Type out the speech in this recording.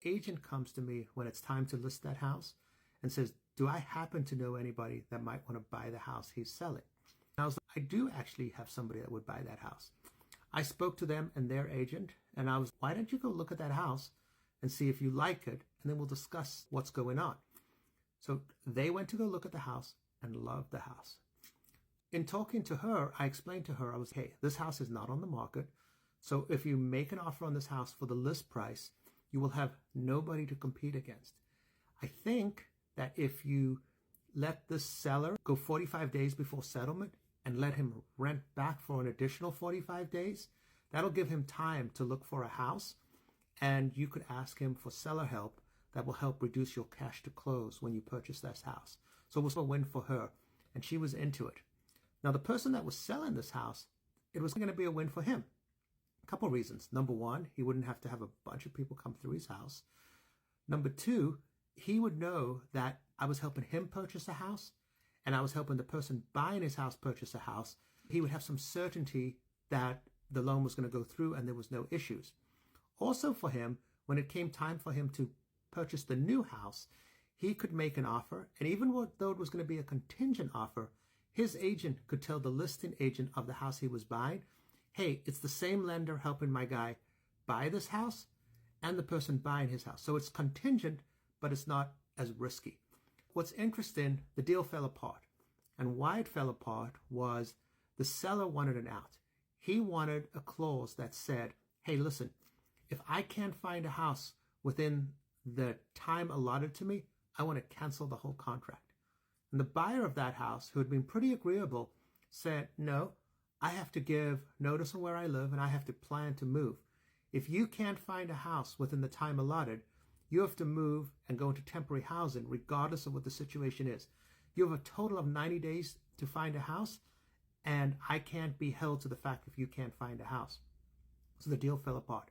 agent comes to me when it's time to list that house and says, do I happen to know anybody that might want to buy the house he's selling? And I was like, I do actually have somebody that would buy that house. I spoke to them and their agent, and I was, why don't you go look at that house and see if you like it, and then we'll discuss what's going on. So they went to go look at the house and loved the house. In talking to her, I explained to her, I was, hey, this house is not on the market. So if you make an offer on this house for the list price, you will have nobody to compete against. I think that if you let this seller go 45 days before settlement and let him rent back for an additional 45 days, that'll give him time to look for a house, and you could ask him for seller help that will help reduce your cash to close when you purchase this house. So it was a win for her, and she was into it. Now, the person that was selling this house, it was going to be a win for him. A couple reasons. Number one, he wouldn't have to have a bunch of people come through his house. Number two, he would know that I was helping him purchase a house, and I was helping the person buying his house purchase a house. He would have some certainty that the loan was going to go through and there was no issues. Also for him, when it came time for him to purchase the new house, he could make an offer, and even though it was going to be a contingent offer, his agent could tell the listing agent of the house he was buying, hey, it's the same lender helping my guy buy this house and the person buying his house. So it's contingent, but it's not as risky. What's interesting, the deal fell apart. And why it fell apart was the seller wanted an out. He wanted a clause that said, hey, listen, if I can't find a house within the time allotted to me, I want to cancel the whole contract. And the buyer of that house, who had been pretty agreeable, said, no, I have to give notice on where I live and I have to plan to move. If you can't find a house within the time allotted, you have to move and go into temporary housing regardless of what the situation is. You have a total of 90 days to find a house, and I can't be held to the fact if you can't find a house. So the deal fell apart.